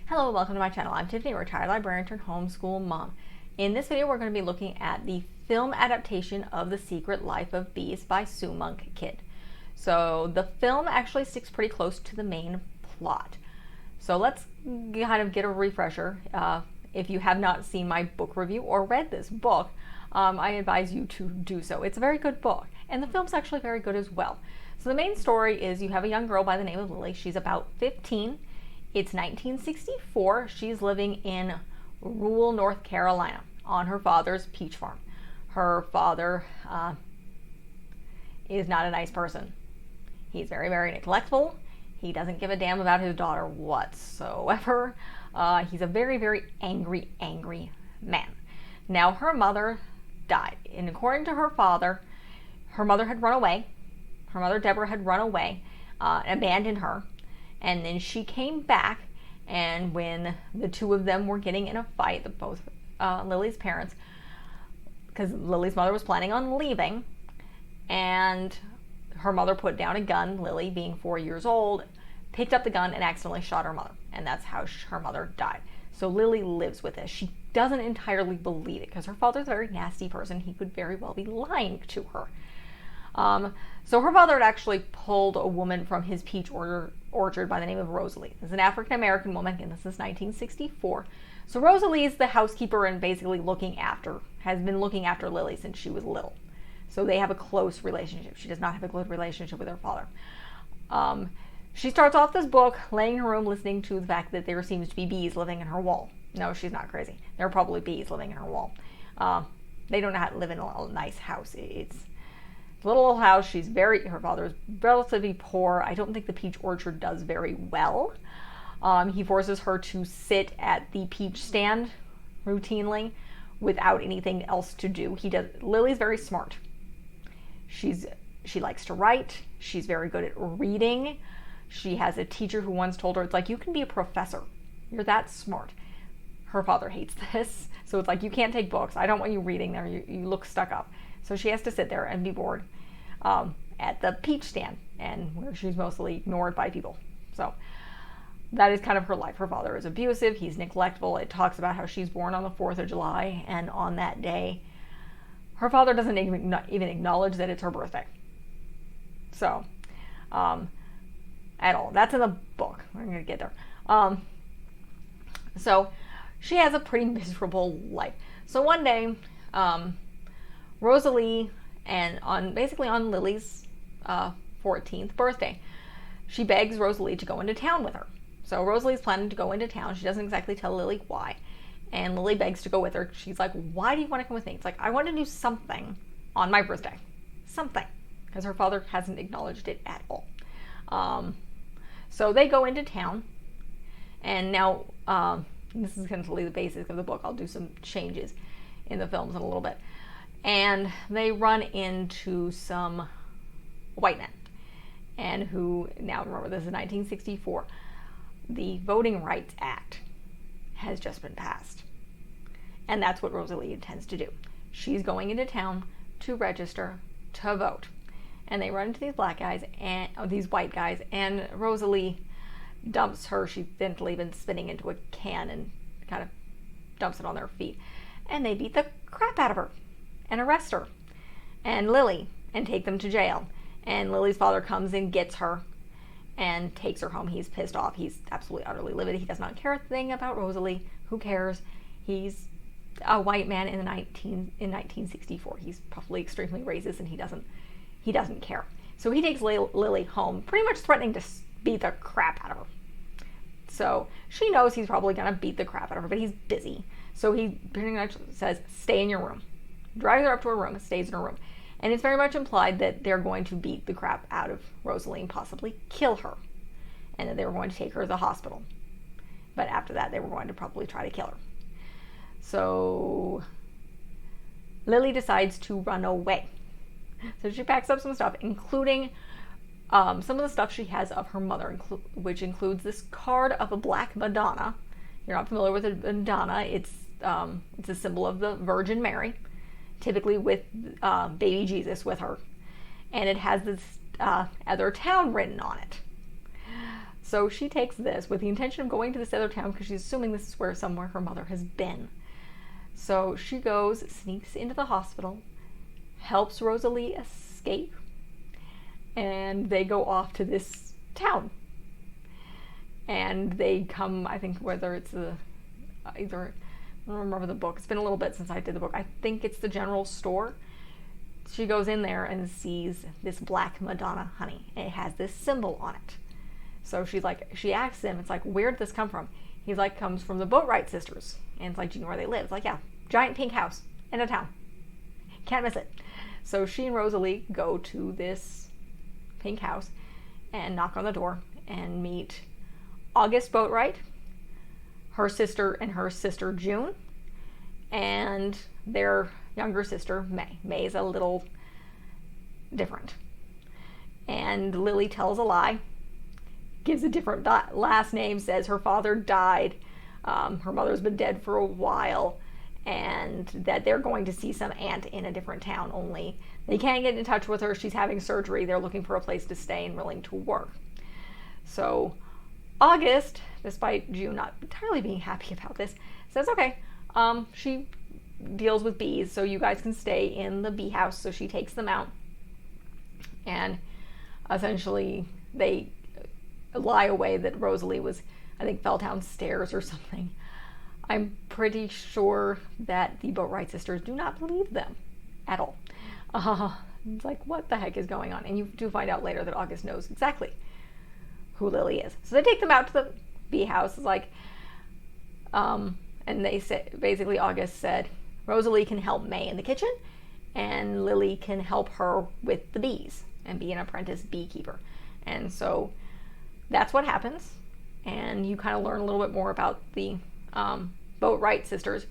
Hello and welcome to my channel. I'm Tiffany, retired librarian turned homeschool mom. In this video, we're going to be looking at the film adaptation of The Secret Life of Bees by Sue Monk Kidd. So the film actually sticks pretty close to the main plot. So let's kind of get a refresher. If you have not seen my book review or read this book, I advise you to do so. It's a very good book, and the film's actually very good as well. So the main story is you have a young girl by the name of Lily. She's about 15. It's 1964. She's living in rural North Carolina on her father's peach farm. Her father is not a nice person. He's very, very neglectful. He doesn't give a damn about his daughter whatsoever. He's a very, very angry, angry man. Now, her mother died, and according to her father, her mother had run away. Her mother, Deborah, had run away, abandoned her. And then she came back, and when the two of them were getting in a fight, both Lily's parents, because Lily's mother was planning on leaving, and her mother put down a gun. Lily, being 4 years old, picked up the gun and accidentally shot her mother, and that's how her mother died. So Lily lives with this. She doesn't entirely believe it, because her father's a very nasty person. He could very well be lying to her. So her father had actually pulled a woman from his peach orchard by the name of Rosalie. This is an African-American woman, and this is 1964. So Rosalie is the housekeeper and basically has been looking after Lily since she was little. So they have a close relationship. She does not have a good relationship with her father. She starts off this book laying in her room listening to the fact that there seems to be bees living in her wall. No, she's not crazy. There are probably bees living in her wall. They don't know how to live in a nice house. It's little old house. Her father is relatively poor. I don't think the peach orchard does very well. He forces her to sit at the peach stand routinely without anything else to do. Lily's very smart. She likes to write. She's very good at reading. She has a teacher who once told her, it's like, you can be a professor. You're that smart. Her father hates this. So it's like, you can't take books. I don't want you reading there. You look stuck up. So she has to sit there and be bored at the peach stand, and where she's mostly ignored by people. So that is kind of her life. Her father is abusive. He's neglectful. It talks about how she's born on the 4th of July, and on that day, her father doesn't even acknowledge that it's her birthday. So, at all. That's in the book. We're going to get there. So she has a pretty miserable life. So one day, Rosalie, and on Lily's 14th birthday, she begs Rosalie to go into town with her. So Rosalie's planning to go into town. She doesn't exactly tell Lily why. And Lily begs to go with her. She's like, why do you want to come with me? It's like, I want to do something on my birthday. Something. Because her father hasn't acknowledged it at all. So they go into town. And now, this is going to be the basics of the book. I'll do some changes in the films in a little bit. And they run into some white men, and now remember, this is 1964. The Voting Rights Act has just been passed, and that's what Rosalie intends to do. She's going into town to register to vote, and they run into these these white guys, and Rosalie dumps her. She's gently been spinning into a can and kind of dumps it on their feet, and they beat the crap out of her and arrest her and Lily and take them to jail. And Lily's father comes and gets her and takes her home. He's pissed off. He's absolutely, utterly livid. He does not care a thing about Rosalie. Who cares? He's a white man in 1964. He's probably extremely racist, and he doesn't care. So he takes Lily home, pretty much threatening to beat the crap out of her. So she knows he's probably going to beat the crap out of her, but he's busy. So he pretty much says, stay in your room. Drives her up to her room, stays in her room. And it's very much implied that they're going to beat the crap out of Rosalie and possibly kill her. And that they were going to take her to the hospital. But after that, they were going to probably try to kill her. So Lily decides to run away. So she packs up some stuff, including some of the stuff she has of her mother, which includes this card of a black Madonna. You're not familiar with a Madonna. It's a symbol of the Virgin Mary, typically with baby Jesus with her. And it has this other town written on it. So she takes this with the intention of going to this other town because she's assuming this is where somewhere her mother has been. So she goes, sneaks into the hospital, helps Rosalie escape, and they go off to this town. And they come, I think, whether it's either, I don't remember the book. It's been a little bit since I did the book. I think it's the general store. She goes in there and sees this black Madonna honey. And it has this symbol on it. So she asks him, it's like, where did this come from? He's like, comes from the Boatwright sisters. And it's like, do you know where they live? It's like, yeah, giant pink house in a town. Can't miss it. So she and Rosalie go to this pink house and knock on the door and meet August Boatwright, her sister and her sister June, and their younger sister May. May is a little different. And Lily tells a lie, gives a different last name, says her father died, her mother's been dead for a while, and that they're going to see some aunt in a different town, only they can't get in touch with her. She's having surgery. They're looking for a place to stay and willing to work. So August, despite June not entirely being happy about this, says, okay, she deals with bees, so you guys can stay in the bee house. So she takes them out, and essentially they lie away that Rosalie was, I think, fell downstairs or something. I'm pretty sure that the Boatwright sisters do not believe them at all. It's like, what the heck is going on? And you do find out later that August knows exactly who Lily is. So they take them out to the bee house. It's like, and they say, basically August said, Rosalie can help May in the kitchen, and Lily can help her with the bees and be an apprentice beekeeper. And so that's what happens. And you kind of learn a little bit more about the Boatwright sisters,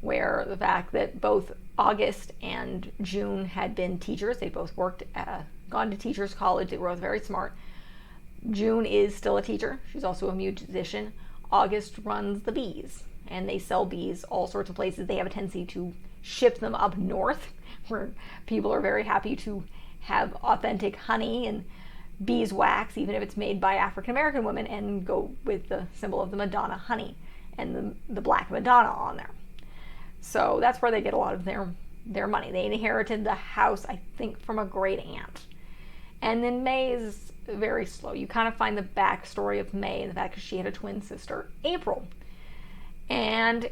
where the fact that both August and June had been teachers. They both gone to teachers college. They were both very smart. June is still a teacher. She's also a musician. August runs the bees, and they sell bees all sorts of places. They have a tendency to ship them up north, where people are very happy to have authentic honey and beeswax, even if it's made by African American women, and go with the symbol of the Madonna honey and the black Madonna on there. So that's where they get a lot of their money. They inherited the house, I think, from a great aunt. And then May is very slow. You kind of find the backstory of May and the fact that she had a twin sister, April. And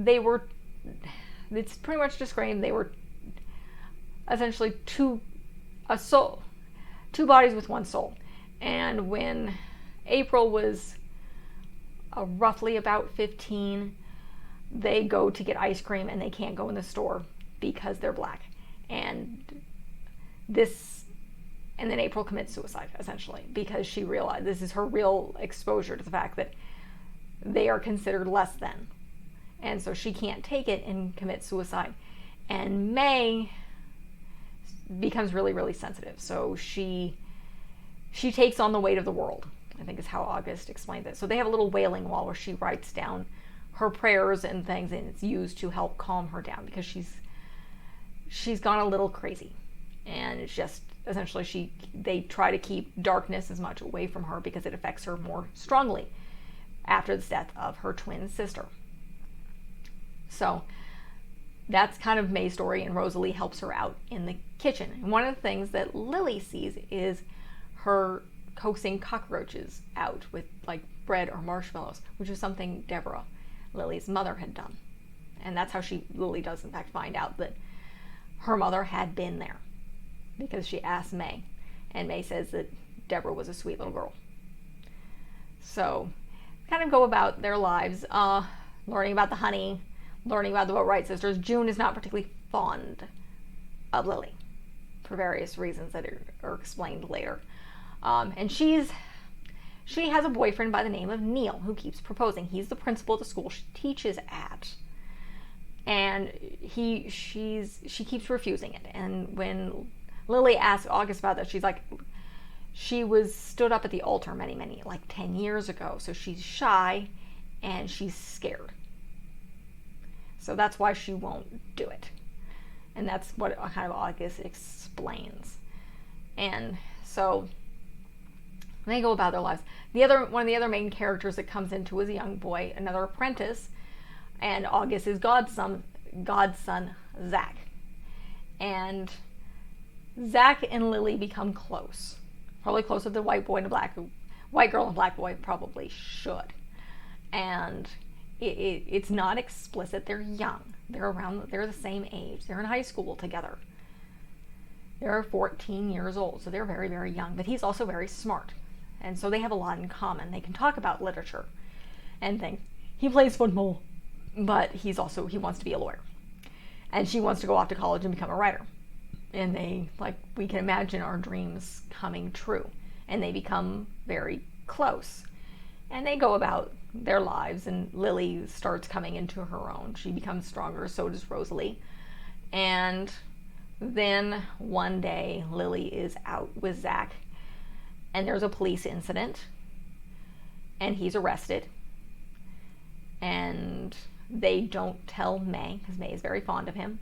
it's pretty much described, they were essentially two bodies with one soul. And when April was roughly about 15, they go to get ice cream and they can't go in the store because they're black. And then April commits suicide, essentially, because she realized this is her real exposure to the fact that they are considered less than. And so she can't take it and commits suicide. And May becomes really, really sensitive. So she takes on the weight of the world, I think is how August explained it. So they have a little wailing wall where she writes down her prayers and things, and it's used to help calm her down because she's gone a little crazy. And it's just essentially they try to keep darkness as much away from her because it affects her more strongly after the death of her twin sister. So that's kind of May's story, and Rosalie helps her out in the kitchen. And one of the things that Lily sees is her coaxing cockroaches out with like bread or marshmallows, which is something Deborah, Lily's mother, had done. And that's how Lily does in fact find out that her mother had been there, because she asked May, and May says that Deborah was a sweet little girl. So kind of go about their lives, learning about the honey, learning about the Boatwright sisters. June is not particularly fond of Lily for various reasons that are explained later. And she has a boyfriend by the name of Neil who keeps proposing. He's the principal of the school she teaches at. And she keeps refusing it. And when Lily asks August about that, she's like, she was stood up at the altar many, like 10 years ago. So she's shy and she's scared. So that's why she won't do it. And that's what kind of August explains. And so And they go about their lives. One of the other main characters that comes into is a young boy, another apprentice, and August is godson Zach. And Zach and Lily become close. Probably closer than white girl and black boy probably should. And it's not explicit. They're young. They're the same age. They're in high school together. They're 14 years old, so they're very, very young. But he's also very smart. And so they have a lot in common. They can talk about literature and things. He plays football, but he wants to be a lawyer. And she wants to go off to college and become a writer. And we can imagine our dreams coming true. And they become very close. And they go about their lives, and Lily starts coming into her own. She becomes stronger, so does Rosalie. And then one day, Lily is out with Zach, and there's a police incident, and he's arrested. And they don't tell May, because May is very fond of him,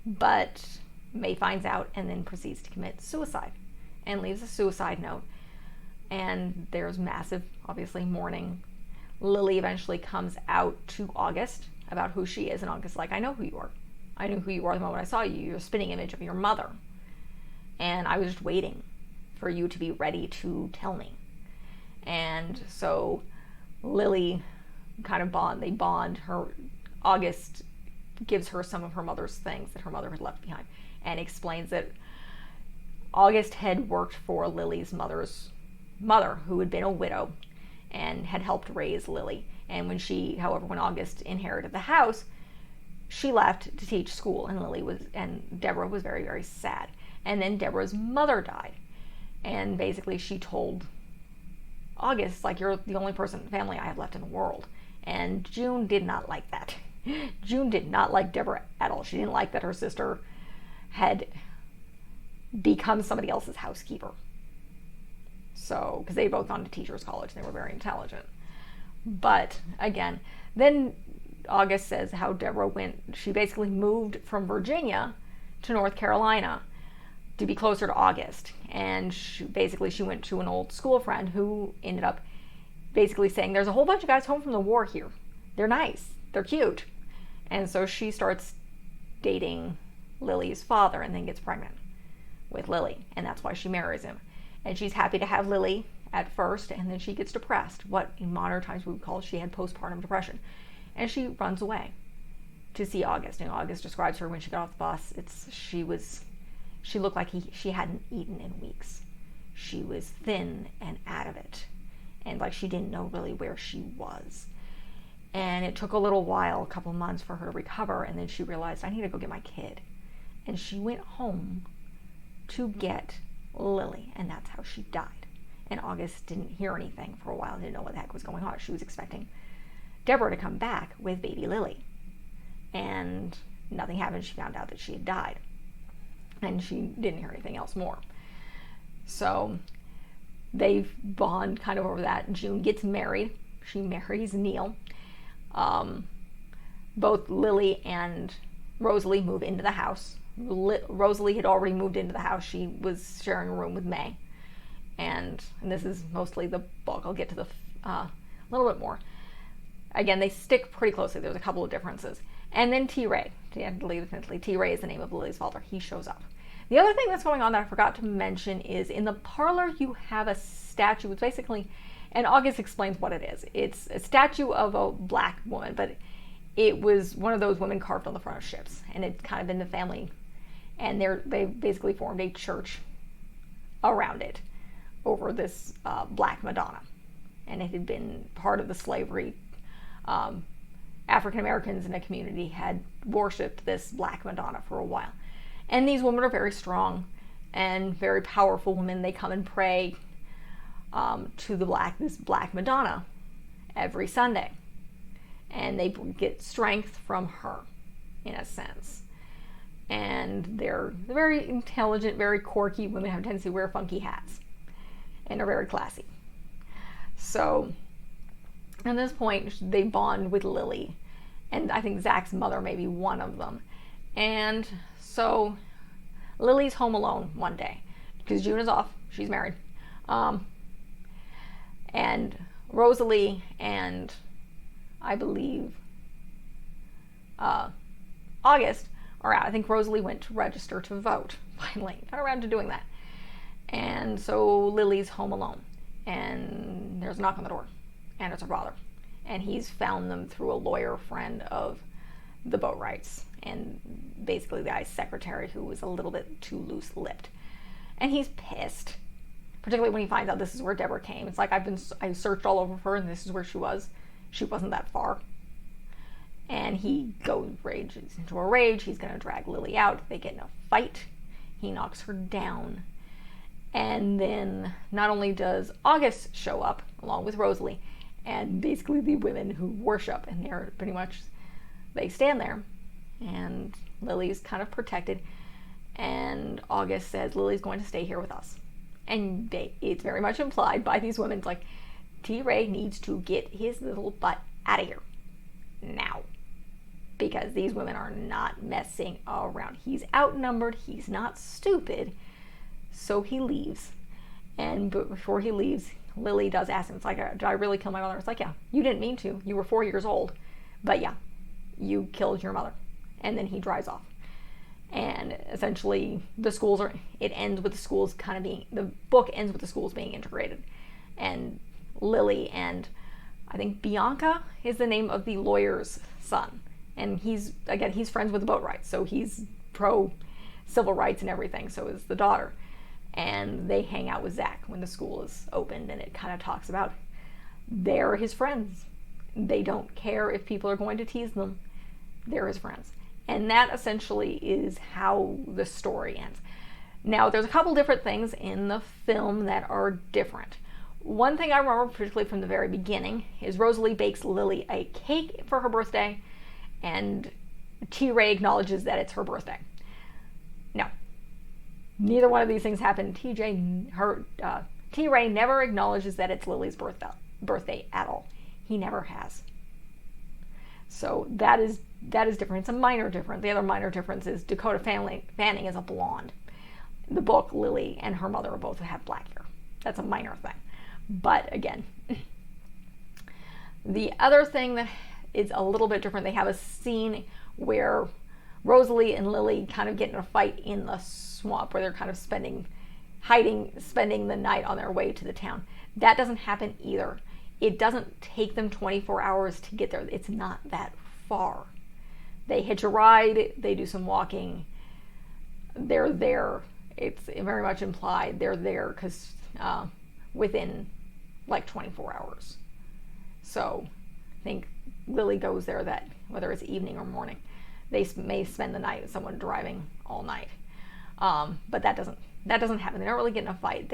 but May finds out and then proceeds to commit suicide and leaves a suicide note. And there's massive, obviously, mourning. Lily eventually comes out to August about who she is, and August is like, I know who you are. I knew who you are the moment I saw you. You're a spitting image of your mother. And I was just waiting for you to be ready to tell me. And so Lily kind of bond. August gives her some of her mother's things that her mother had left behind, and explains that August had worked for Lily's mother's mother, who had been a widow and had helped raise Lily. And when August inherited the house, she left to teach school, and Deborah was very, very sad. And then Deborah's mother died, and basically she told August, like, you're the only family I have left in the world. And June did not like that. June did not like Deborah at all. She didn't like that her sister had become somebody else's housekeeper. So, because they both gone to teachers' college, they were very intelligent. But again, then August says how Deborah she basically moved from Virginia to North Carolina to be closer to August. And she went to an old school friend who ended up basically saying, there's a whole bunch of guys home from the war here. They're nice. They're cute. And so she starts dating Lily's father and then gets pregnant with Lily. And that's why she marries him. And she's happy to have Lily at first, and then she gets depressed. What in modern times we would call, she had postpartum depression. And she runs away to see August. And August describes her when she got off the bus. She looked like she hadn't eaten in weeks. She was thin and out of it. And like she didn't know really where she was. And it took a little while, a couple of months, for her to recover. And then she realized, I need to go get my kid. And she went home to get Lily. And that's how she died. And August didn't hear anything for a while, didn't know what the heck was going on. She was expecting Deborah to come back with baby Lily. And nothing happened. She found out that she had died. And she didn't hear anything else more. So they bond kind of over that. June gets married. She marries Neil. Both Lily and Rosalie move into the house. Rosalie had already moved into the house. She was sharing a room with May. And this is mostly the book. I'll get to a little bit more. Again, they stick pretty closely. There's a couple of differences. And then T-Ray. T-Ray is the name of Lily's father. He shows up. The other thing that's going on that I forgot to mention is in the parlor you have a statue. It's basically, and August explains what it is. It's a statue of a black woman, but it was one of those women carved on the front of ships. And it's kind of in the family. And they basically formed a church around it over this black Madonna. And it had been part of the slavery. African Americans in a community had worshipped this black Madonna for a while. And these women are very strong and very powerful women. They come and pray to this black Madonna every Sunday. And they get strength from her, in a sense. And they're very intelligent, very quirky women, have a tendency to wear funky hats. And are very classy. So, at this point, they bond with Lily. And I think Zach's mother may be one of them. And so, Lily's home alone one day. Because June is off. She's married. And Rosalie and I believe August are out. I think Rosalie went to register to vote, finally. Got around to doing that. And so Lily's home alone. And there's a knock on the door. And it's her father. And he's found them through a lawyer friend of the Boatwrights. And basically the guy's secretary, who was a little bit too loose-lipped. And he's pissed. Particularly when he finds out this is where Deborah came. It's like, I searched all over for her and this is where she was. She wasn't that far. And he rages into a rage. He's going to drag Lily out. They get in a fight. He knocks her down. And then not only does August show up, along with Rosalie, and basically the women who worship, and they're pretty much, they stand there, and Lily's kind of protected, and August says Lily's going to stay here with us. And it's very much implied by these women, it's like, T. Ray needs to get his little butt out of here. Now. Because these women are not messing around. He's outnumbered, he's not stupid, so he leaves. And before he leaves, Lily does ask him, it's like, did I really kill my mother? It's like, yeah, you didn't mean to. You were 4 years old. But yeah, you killed your mother. And then he drives off. And essentially, it ends with the schools kind of the book ends with the schools being integrated. And Lily and, I think Bianca is the name of the lawyer's son. And he's friends with the Boatwrights, so he's pro civil rights and everything, so is the daughter. And they hang out with Zach when the school is opened, and it kind of talks about they're his friends. They don't care if people are going to tease them. They're his friends. And that essentially is how the story ends. Now, there's a couple different things in the film that are different. One thing I remember particularly from the very beginning is Rosalie bakes Lily a cake for her birthday, and T. Ray acknowledges that it's her birthday. No. Neither one of these things happened. T. Ray never acknowledges that it's Lily's birthday at all. He never has. So that is different. It's a minor difference. The other minor difference is Dakota Fanning is a blonde. In the book, Lily and her mother both have black hair. That's a minor thing. But again, the other thing that is a little bit different, they have a scene where Rosalie and Lily kind of get in a fight in the swamp where they're kind of spending the night on their way to the town. That doesn't happen either. It doesn't take them 24 hours to get there. It's not that far. They hitch a ride, they do some walking, they're there. It's very much implied they're there because within like 24 hours. So I think Lily goes there that, whether it's evening or morning, they may spend the night with someone driving all night. But that doesn't happen. They don't really get in a fight.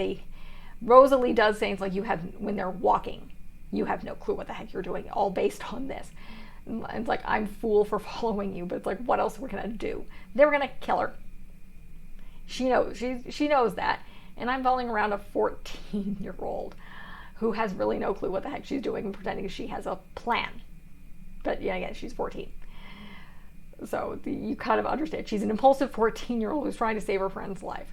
Rosalie does things like when they're walking, you have no clue what the heck you're doing, all based on this. It's like, I'm fool for following you, but it's like, what else we're gonna do? They were gonna kill her. She knows that, and I'm following around a 14-year-old who has really no clue what the heck she's doing and pretending she has a plan. But yeah, again, she's 14. So you kind of understand. She's an impulsive 14-year-old who's trying to save her friend's life.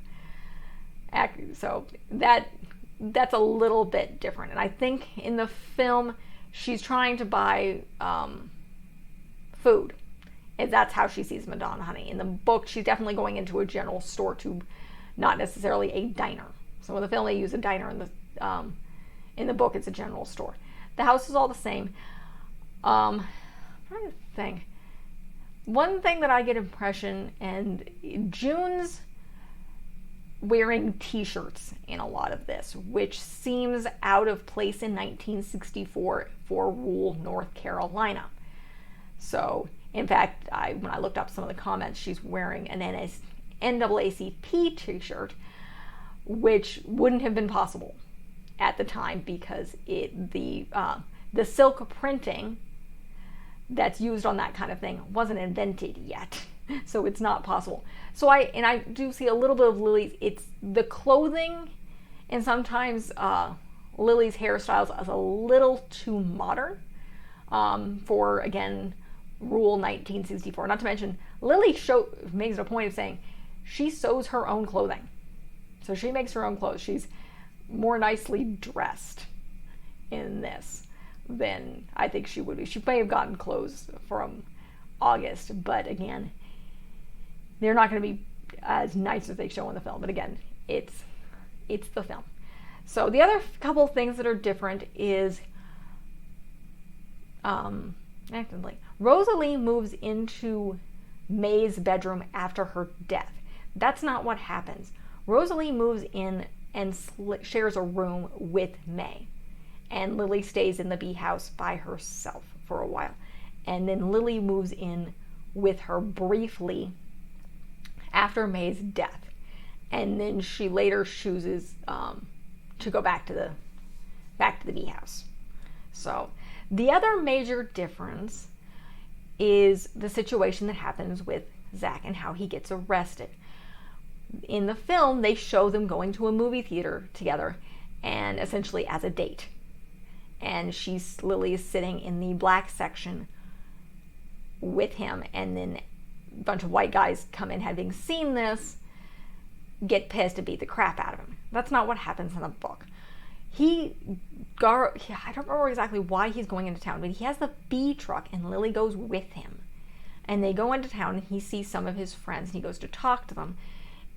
So that's a little bit different. And I think in the film, she's trying to buy food. And that's how she sees Madonna Honey. In the book, she's definitely going into a general store to, not necessarily a diner. So in the film, they use a diner. In the book, it's a general store. The house is all the same. I'm trying to think. One thing that I get impression, and June's wearing t-shirts in a lot of this, which seems out of place in 1964 for rural North Carolina. So, in fact, when I looked up some of the comments, she's wearing an NAACP t-shirt, which wouldn't have been possible at the time because the silk printing that's used on that kind of thing wasn't invented yet. So it's not possible. So I do see a little bit of Lily's, it's the clothing and sometimes Lily's hairstyles is a little too modern for, again, rule 1964. Not to mention, Lily makes a point of saying she sews her own clothing. So she makes her own clothes. She's more nicely dressed. in this than I think she would be. She may have gotten clothes from August, but again, they're not going to be as nice as they show in the film. But again, it's the film. So the other couple of things that are different is actually, Rosalie moves into May's bedroom after her death. That's not what happens. Rosalie moves in and shares a room with May. And Lily stays in the bee house by herself for a while. And then Lily moves in with her briefly after May's death. And then she later chooses to go back to the bee house. So the other major difference is the situation that happens with Zach and how he gets arrested. In the film, they show them going to a movie theater together and essentially as a date. And Lily is sitting in the black section with him, and then a bunch of white guys come in having seen this, get pissed and beat the crap out of him. That's not what happens in the book. I don't remember exactly why he's going into town, but he has the bee truck and Lily goes with him. And they go into town and he sees some of his friends and he goes to talk to them.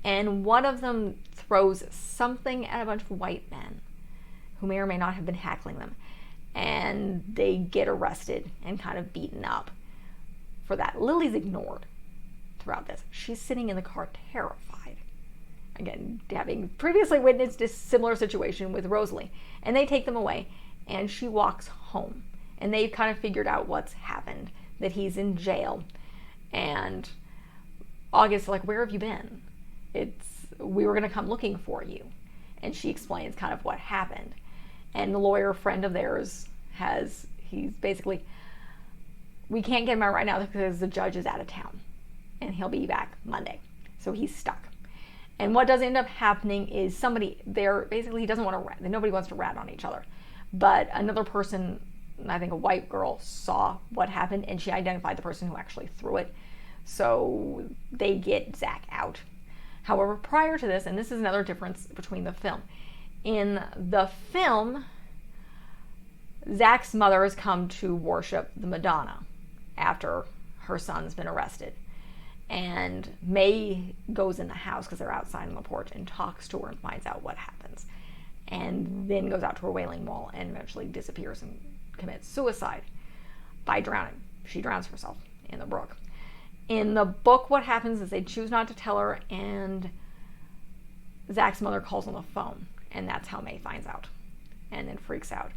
And one of them throws something at a bunch of white men who may or may not have been heckling them. And they get arrested and kind of beaten up for that. Lily's ignored throughout this. She's sitting in the car terrified. Again, having previously witnessed a similar situation with Rosalie. And they take them away and she walks home. And they've kind of figured out what's happened, that he's in jail. And August's like, where have you been? We were going to come looking for you. And she explains kind of what happened. And the lawyer friend of theirs he's basically, we can't get him out right now because the judge is out of town. And he'll be back Monday. So he's stuck. And what does end up happening is somebody there, basically he doesn't want to rat. Nobody wants to rat on each other. But another person, I think a white girl, saw what happened and she identified the person who actually threw it. So they get Zach out. However, prior to this, and this is another difference between the film. In the film, Zach's mother has come to worship the Madonna after her son's been arrested. And May goes in the house because they're outside on the porch and talks to her and finds out what happens. And then goes out to a wailing wall and eventually disappears and commits suicide by drowning. She drowns herself in the brook. In the book, what happens is they choose not to tell her, and Zach's mother calls on the phone, and that's how May finds out, and then freaks out,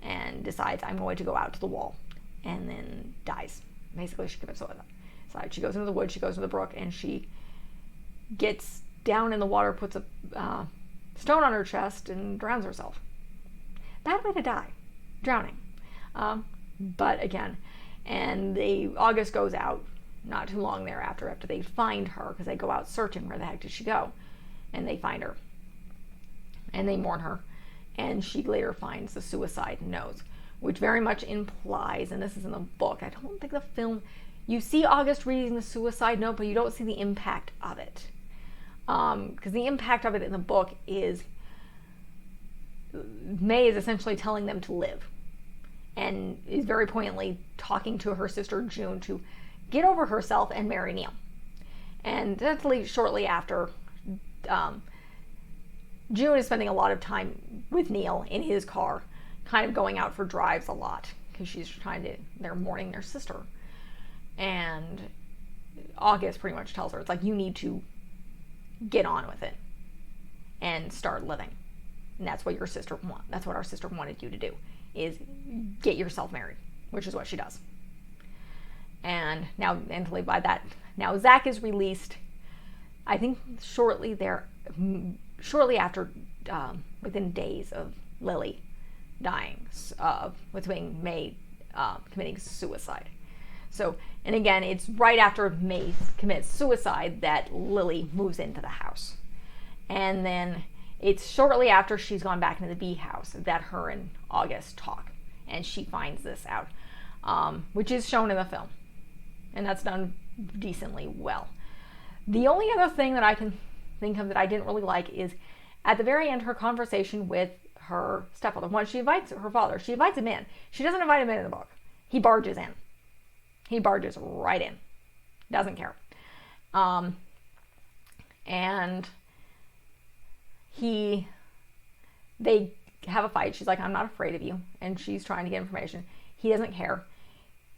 and decides, I'm going to go out to the wall, and then dies. Basically, she commits suicide. She goes into the woods, she goes to the brook, and she gets down in the water, puts a stone on her chest, and drowns herself. Bad way to die, drowning. But again, and August goes out not too long thereafter, after they find her, because they go out searching, where the heck did she go? And they find her. And they mourn her. And she later finds the suicide note, which very much implies, and this is in the book, I don't think the film, you see August reading the suicide note, but you don't see the impact of it. Because the impact of it in the book is, May is essentially telling them to live. And is very poignantly talking to her sister June to get over herself and marry Neil. And that's shortly after, June is spending a lot of time with Neil in his car, kind of going out for drives a lot, because they're mourning their sister. And August pretty much tells her, it's like, you need to get on with it and start living. And that's what that's what our sister wanted you to do, is get yourself married, which is what she does. And now, Zach is released, I think shortly after, within days of Lily dying, with May committing suicide. So, and again, it's right after May commits suicide that Lily moves into the house. And then it's shortly after she's gone back into the bee house that her and August talk. And she finds this out, which is shown in the film. And that's done decently well. The only other thing that I can think of that I didn't really like is at the very end, her conversation with her stepfather. Once she invites her father, she invites him in. She doesn't invite him in the book. He barges in. He barges right in. Doesn't care. And they have a fight. She's like, I'm not afraid of you. And she's trying to get information. He doesn't care.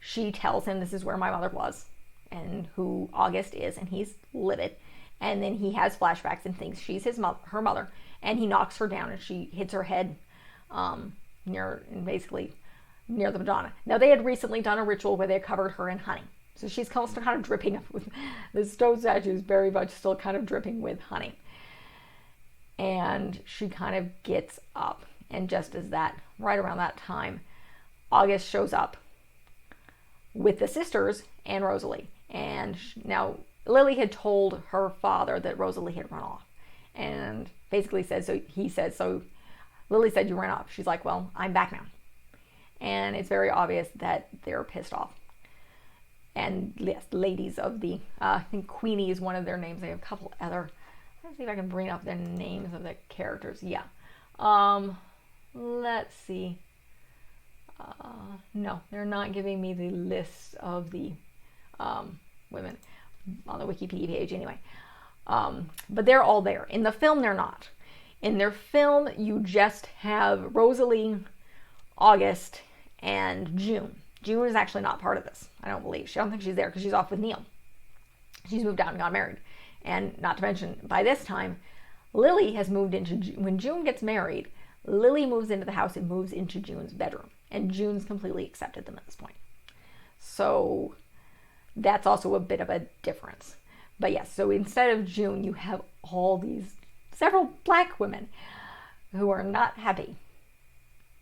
She tells him this is where my mother was and who August is, and he's livid. And then he has flashbacks and thinks she's her mother, and he knocks her down, and she hits her head basically near the Madonna. Now, they had recently done a ritual where they covered her in honey. So she's kind of dripping with, the stone statue is very much still kind of dripping with honey. And she kind of gets up. And just as that, right around that time, August shows up with the sisters and Rosalie. And now Lily had told her father that Rosalie had run off. And basically so Lily said, you ran off. She's like, well, I'm back now. And it's very obvious that they're pissed off. And yes, ladies of the, I think Queenie is one of their names. They have a couple other, let's see if I can bring up the names of the characters. Yeah. Let's see. No, they're not giving me the list of the women on the Wikipedia page anyway. But they're all there. In the film, they're not. In their film, you just have Rosalie, August, and June. June is actually not part of this, I don't believe. I don't think she's there because she's off with Neil. She's moved out and got married. And not to mention, by this time, Lily has moved into, when June gets married, Lily moves into the house and moves into June's bedroom. And June's completely accepted them at this point. So that's also a bit of a difference. But yes, so instead of June, you have all these, several black women who are not happy.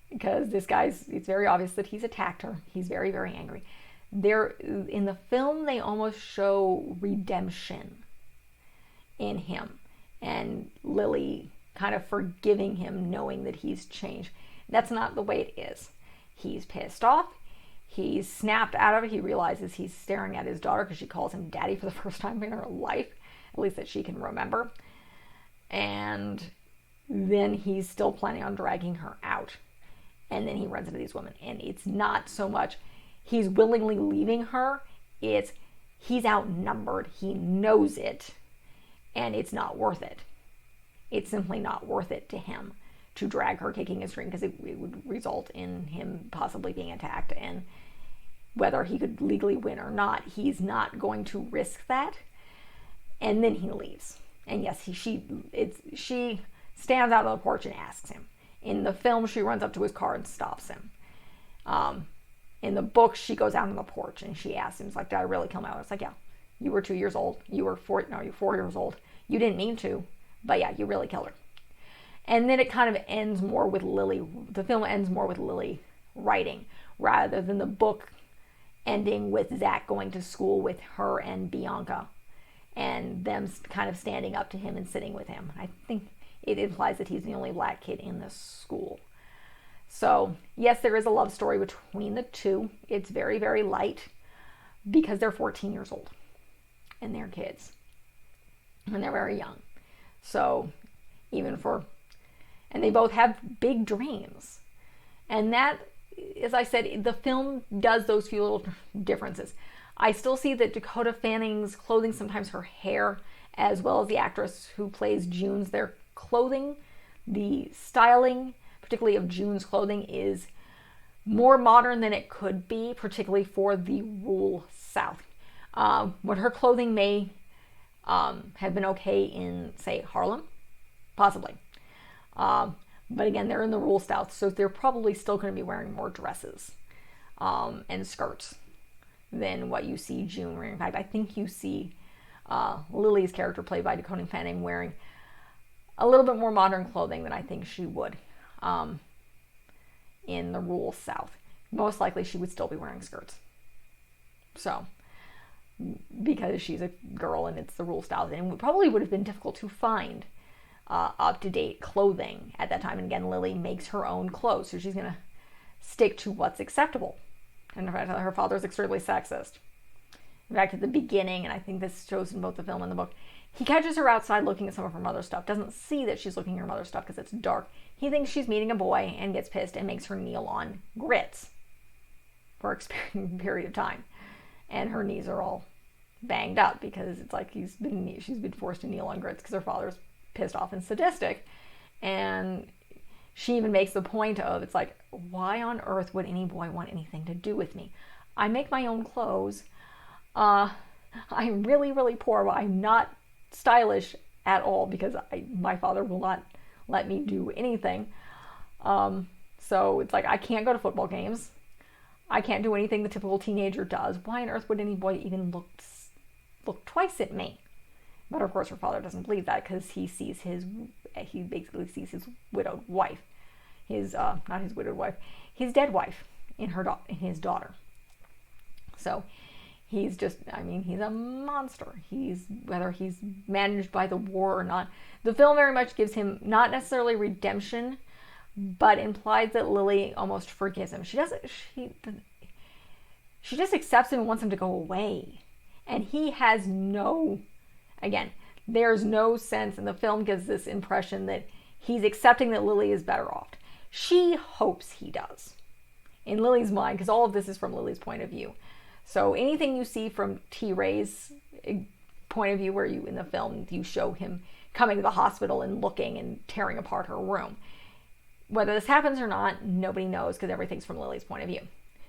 Because this guy's, it's very obvious that he's attacked her. He's very, very angry. In the film, they almost show redemption in him. And Lily kind of forgiving him, knowing that he's changed. That's not the way it is. He's pissed off. He's snapped out of it. He realizes he's staring at his daughter because she calls him daddy for the first time in her life, at least that she can remember. And then he's still planning on dragging her out. And then he runs into these women. And it's not so much he's willingly leaving her. It's he's outnumbered. He knows it. And it's not worth it. It's simply not worth it to him to drag her kicking and screaming, because it would result in him possibly being attacked. And whether he could legally win or not, he's not going to risk that. And then he leaves. And yes, she stands out on the porch and asks him. In the film, she runs up to his car and stops him. In the book, she goes out on the porch and she asks him, like, did I really kill my mother? It's like, yeah, you were 2 years old. You're 4 years old. You didn't mean to, but yeah, you really killed her. And then it kind of ends more with Lily. The film ends more with Lily writing rather than the book ending with Zach going to school with her and Bianca and them kind of standing up to him and sitting with him. I think it implies that he's the only black kid in this school. So, yes, there is a love story between the two. It's very, very light because they're 14 years old and they're kids and they're very young. So, and they both have big dreams. And that, as I said, the film does those few little differences. I still see that Dakota Fanning's clothing, sometimes her hair, as well as the actress who plays June's, their clothing, the styling, particularly of June's clothing, is more modern than it could be, particularly for the rural South. What her clothing may have been okay in, say, Harlem, possibly. But again, they're in the rural South, so they're probably still going to be wearing more dresses and skirts than what you see June wearing. In fact, I think you see Lily's character, played by Dakota Fanning, wearing a little bit more modern clothing than I think she would in the rural South. Most likely she would still be wearing skirts. So, because she's a girl and it's the rural South, and it probably would have been difficult to find up-to-date clothing at that time. And again, Lily makes her own clothes, so she's going to stick to what's acceptable. And her father's extremely sexist. In fact, at the beginning, and I think this shows in both the film and the book, He catches her outside looking at some of her mother's stuff, doesn't see that she's looking at her mother's stuff because it's dark. He thinks she's meeting a boy and gets pissed and makes her kneel on grits for a period of time. And her knees are all banged up because it's like she's been forced to kneel on grits because her father's pissed off and sadistic. And she even makes the point of, it's like, why on earth would any boy want anything to do with me? I make my own clothes. I'm really, really poor. Well, I'm not stylish at all because my father will not let me do anything. So it's like, I can't go to football games. I can't do anything the typical teenager does. Why on earth would any boy even look twice at me? But of course her father doesn't believe that because he basically sees his widowed wife. Not his widowed wife, his dead wife in his daughter. So he's just, he's a monster. Whether he's managed by the war or not. The film very much gives him not necessarily redemption, but implies that Lily almost forgives him. She just accepts him and wants him to go away. And he has there's no sense, and the film gives this impression that he's accepting that Lily is better off. She hopes he does. In Lily's mind, because all of this is from Lily's point of view. So anything you see from T. Ray's point of view, where in the film, you show him coming to the hospital and looking and tearing apart her room. Whether this happens or not, nobody knows because everything's from Lily's point of view.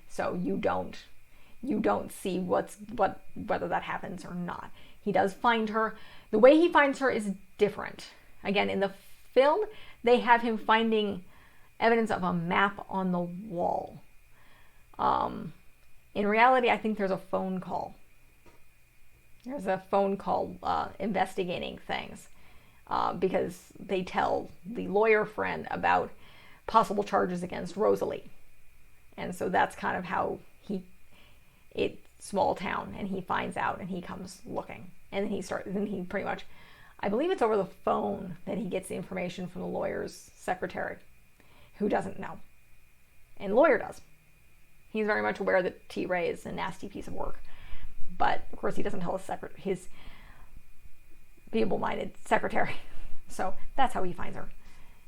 So you don't see whether that happens or not. He does find her. The way he finds her is different. Again, in the film, they have him finding evidence of a map on the wall. In reality, I think there's a phone call. There's a phone call investigating things because they tell the lawyer friend about possible charges against Rosalie. And so that's kind of how it's small town, and he finds out and he comes looking. And then he pretty much, I believe it's over the phone that he gets the information from the lawyer's secretary, who doesn't know. And the lawyer does. He's very much aware that T. Ray is a nasty piece of work. But, of course, he doesn't tell his feeble-minded secretary. So that's how he finds her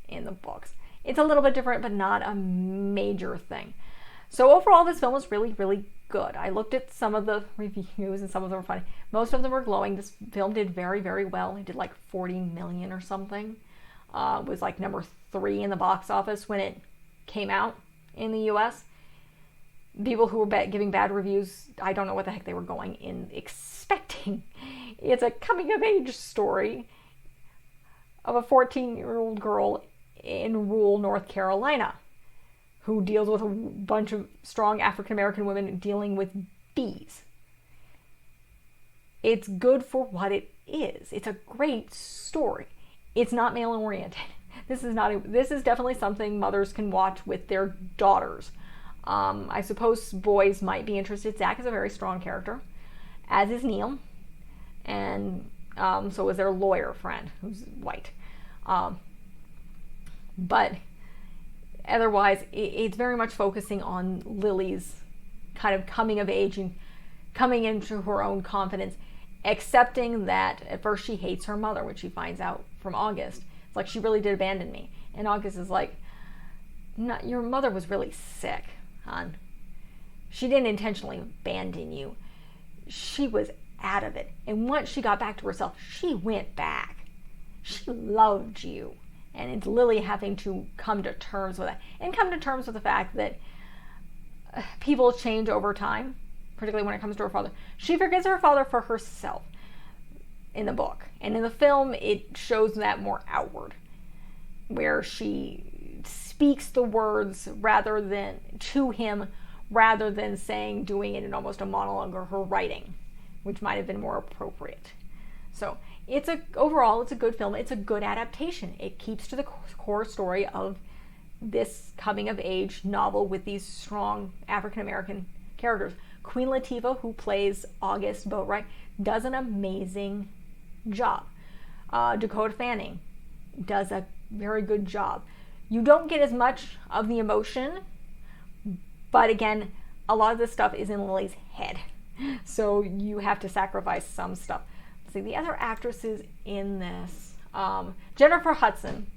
in the books. It's a little bit different, but not a major thing. So overall, this film was really, really good. I looked at some of the reviews, and some of them were funny. Most of them were glowing. This film did very, very well. It did like 40 million or something. It was like number 3 in the box office when it came out in the U.S. People who were giving bad reviews, I don't know what the heck they were going in expecting. It's a coming-of-age story of a 14-year-old girl in rural North Carolina who deals with a bunch of strong African-American women dealing with bees. It's good for what it is. It's a great story. It's not male-oriented. This is definitely something mothers can watch with their daughters. I suppose boys might be interested. Zach is a very strong character, as is Neil, and so is their lawyer friend, who's white. But otherwise, it's very much focusing on Lily's kind of coming of age and coming into her own confidence, accepting that at first she hates her mother, which she finds out from August. It's like, she really did abandon me. And August is like, your mother was really sick, hon. She didn't intentionally abandon you. She was out of it. And once she got back to herself, she went back. She loved you. And it's Lily having to come to terms with that. And come to terms with the fact that people change over time, particularly when it comes to her father. She forgives her father for herself in the book. And in the film, it shows that more outward, where she speaks the words to him rather than doing it in almost a monologue or her writing, which might have been more appropriate. So overall, it's a good film. It's a good adaptation. It keeps to the core story of this coming-of-age novel with these strong African-American characters. Queen Latifah, who plays August Boatwright, does an amazing job. Dakota Fanning does a very good job. You don't get as much of the emotion, but again, a lot of this stuff is in Lily's head. So you have to sacrifice some stuff. see, the other actresses in this, Jennifer Hudson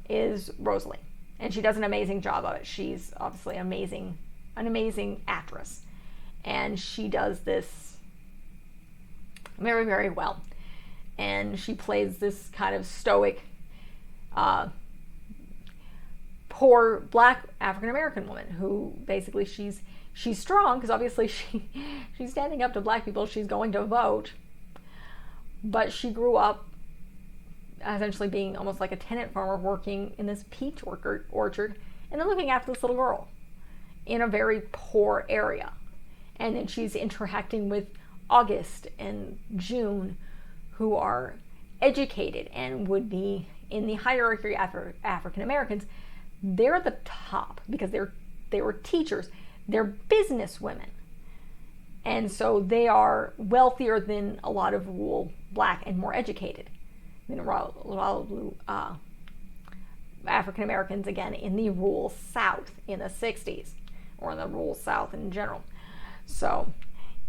is Rosalie, and she does an amazing job of it. She's obviously an amazing actress, and she does this very, very well. And she plays this kind of stoic, poor black African American woman who basically she's strong because obviously she's standing up to black people. She's going to vote, but she grew up essentially being almost like a tenant farmer working in this peach orchard and then looking after this little girl in a very poor area. And then she's interacting with August and June, who are educated and would be in the hierarchy of African Americans. They're at the top because they were teachers. They're business women. And so they are wealthier than a lot of rural black and more educated than African Americans, again, in the rural South in the 60s, or in the rural South in general. So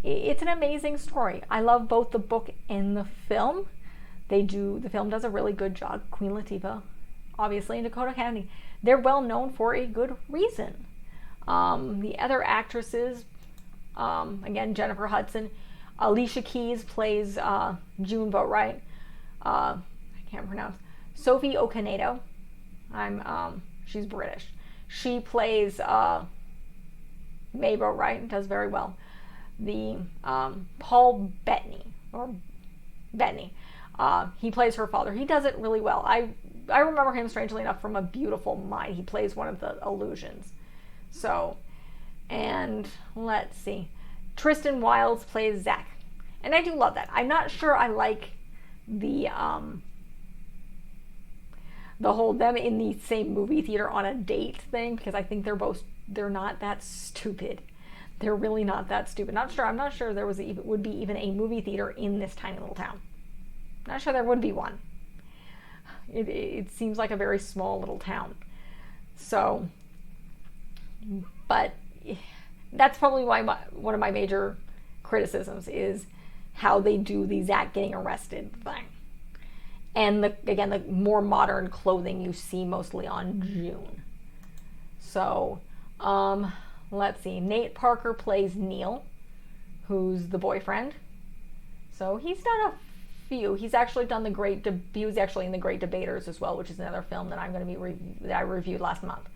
it's an amazing story. I love both the book and the film. The film does a really good job. Queen Latifah, obviously, and Dakota Kennedy. They're well known for a good reason. The other actresses, again, Jennifer Hudson. Alicia Keys plays June Boatwright. I can't pronounce. Sophie Okonedo. She's British. She plays May Boatwright and does very well. The Paul Bettany, he plays her father. He does it really well. I remember him, strangely enough, from A Beautiful Mind. He plays one of the illusions. So, and let's see, Tristan Wilds plays Zach, and I do love that. I'm not sure I like the whole them in the same movie theater on a date thing, because I think they're not that stupid. They're really not that stupid. I'm not sure there would be even a movie theater in this tiny little town. Not sure there would be one. It seems like a very small little town. So, but that's probably why one of my major criticisms is how they do the Zach getting arrested thing. And the more modern clothing you see mostly on June. So, let's see. Nate Parker plays Neil, who's the boyfriend. So he's done a few. He's actually done he was actually in The Great Debaters as well, which is another film that I'm going to be that I reviewed last month.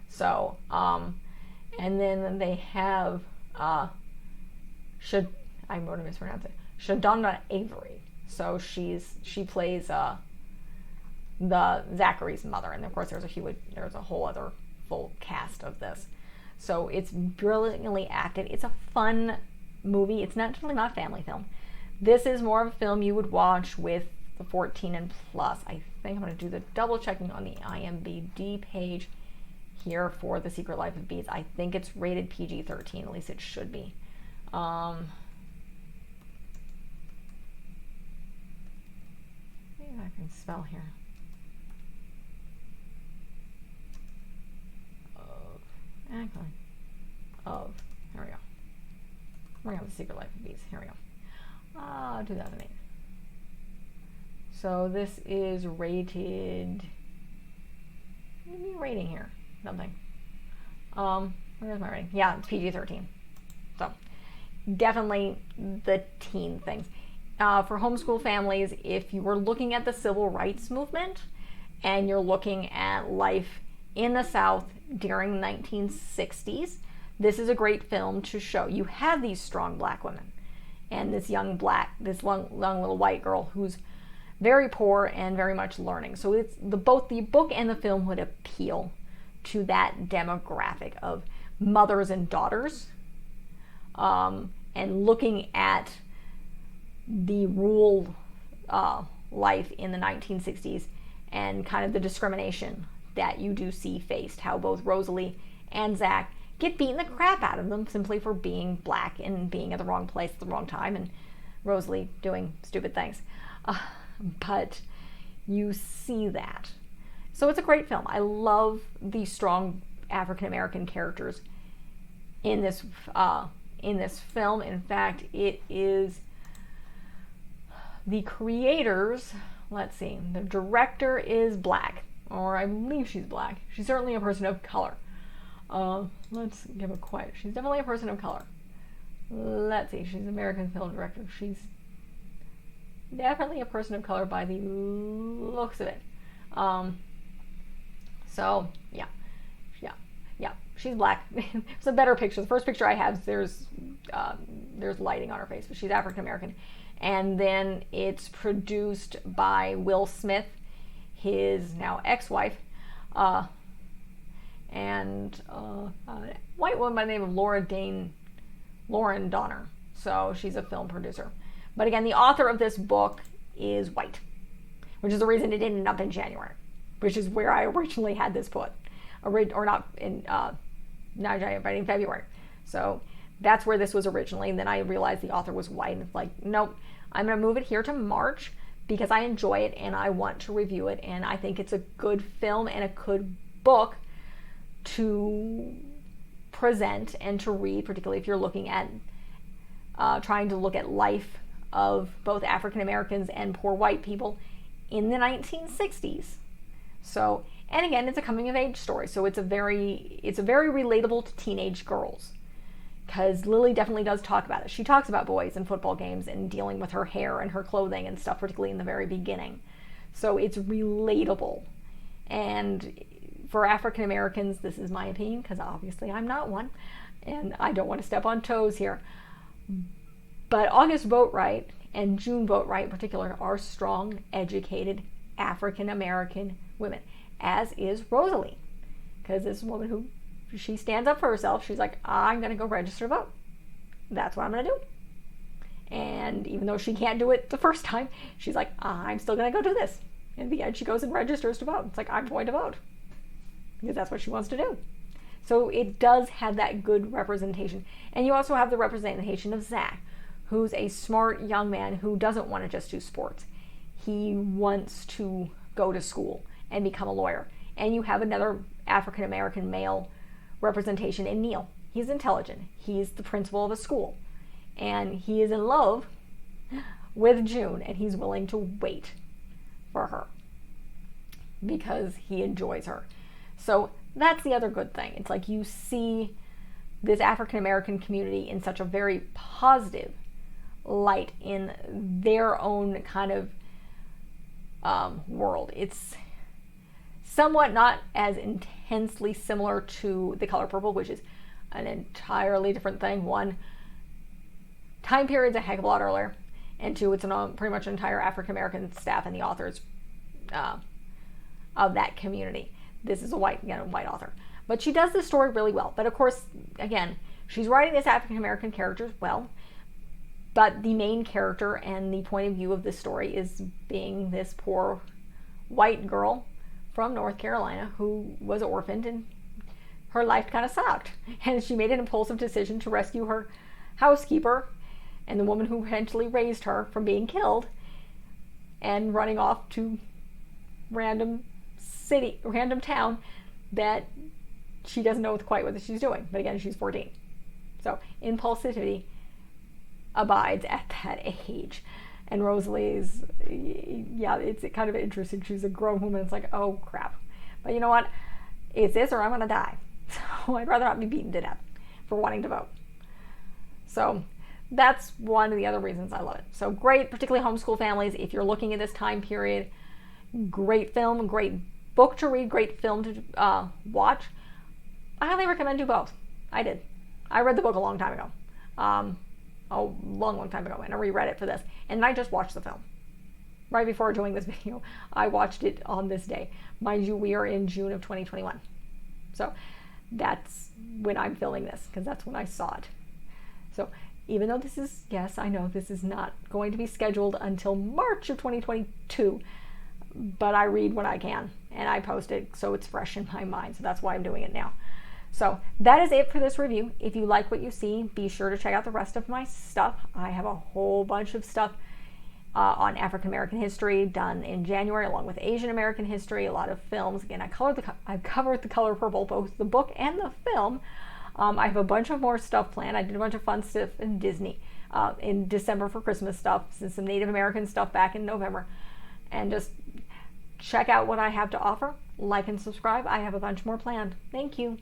So, and then they have I'm going to mispronounce it. Shadonna Avery. So she plays the Zachary's mother, and of course there's a whole other full cast of this. So it's brilliantly acted. It's a fun movie. It's really not a family film. This is more of a film you would watch with the 14 and plus. I think I'm going to do the double checking on the IMDb page here for The Secret Life of Bees. I think it's rated PG-13. At least it should be. Maybe I can spell here. Here we go. Bring up The Secret Life of Bees. Here we go. 2008. So this is rated. What is the rating here? Something. Where's my rating? Yeah, it's PG-13. So definitely the teen things. For homeschool families, if you were looking at the civil rights movement and you're looking at life in the South during the 1960s, this is a great film to show. You have these strong black women and this young little white girl who's very poor and very much learning. So it's both the book and the film would appeal to that demographic of mothers and daughters, and looking at the rural life in the 1960s and kind of the discrimination that you do see faced, how both Rosalie and Zach get beaten the crap out of them simply for being black and being at the wrong place at the wrong time, and Rosalie doing stupid things. But you see that. So it's a great film. I love the strong African American characters in this film. In fact, it is the creators, let's see, the director is black, or I believe she's black. She's certainly a person of color. Let's give a quiet. She's definitely a person of color. Let's see, she's an American film director. She's definitely a person of color by the looks of it. So, yeah, she's black. It's a better picture. The first picture I have, there's lighting on her face, but she's African American. And then it's produced by Will Smith, his now ex-wife, and a white woman by the name of Lauren Donner. So she's a film producer. But again, the author of this book is white, which is the reason it didn't end up in January, which is where I originally had this put, or not in January, but in February. So that's where this was originally. And then I realized the author was white, and it's like, nope, I'm going to move it here to March because I enjoy it and I want to review it, and I think it's a good film and a good book to present and to read, particularly if you're looking at trying to look at life of both African Americans and poor white people in the 1960s. So, and again, it's a coming of age story, so it's a very relatable to teenage girls, because Lily definitely does talk about it. She talks about boys and football games and dealing with her hair and her clothing and stuff, particularly in the very beginning. So it's relatable. And for African Americans, this is my opinion, because obviously I'm not one, and I don't want to step on toes here. But August Boatwright and June Boatwright in particular are strong, educated African American women, as is Rosalie, because this is a woman who, she stands up for herself. She's like, I'm going to go register to vote. That's what I'm going to do. And even though she can't do it the first time, she's like, I'm still going to go do this. In the end, she goes and registers to vote. It's like, I'm going to vote, because that's what she wants to do. So it does have that good representation. And you also have the representation of Zach, who's a smart young man who doesn't want to just do sports. He wants to go to school and become a lawyer. And you have another African American male representation in Neil. He's intelligent. He's the principal of a school. And he is in love with June, and he's willing to wait for her because he enjoys her. So that's the other good thing. It's like you see this African American community in such a very positive light in their own kind of world. It's somewhat not as intensely similar to The Color Purple, which is an entirely different thing. One, time period's a heck of a lot earlier, and two, it's pretty much an entire African American staff and the authors of that community. This is a white author, but she does this story really well. But of course, again, she's writing this African American characters well, but the main character and the point of view of this story is being this poor white girl from North Carolina who was orphaned, and her life kind of sucked, and she made an impulsive decision to rescue her housekeeper and the woman who eventually raised her from being killed, and running off to random town that she doesn't know quite what she's doing. But again, she's 14. So impulsivity abides at that age. And Rosalie's, yeah, it's kind of interesting. She's a grown woman. It's like, oh crap. But you know what? It's this or I'm going to die. So I'd rather not be beaten to death for wanting to vote. So that's one of the other reasons I love it. So great, particularly homeschool families. If you're looking at this time period, great film, great book to read, great film to watch. I highly recommend do both. I did. I read the book a long time ago. A long time ago, and I reread it for this. And I just watched the film. Right before doing this video, I watched it on this day. Mind you, we are in June of 2021. So that's when I'm filming this, because that's when I saw it. So even though this is, yes, I know this is not going to be scheduled until March of 2022, but I read when I can, and I post it so it's fresh in my mind. So that's why I'm doing it now. So that is it for this review. If you like what you see, be sure to check out the rest of my stuff. I have a whole bunch of stuff on African American history done in January, along with Asian American history, a lot of films. Again, I've covered The Color Purple, both the book and the film. I have a bunch of more stuff planned. I did a bunch of fun stuff in Disney, in December for Christmas stuff, and some Native American stuff back in November. And just check out what I have to offer. Like and subscribe. I have a bunch more planned. Thank you.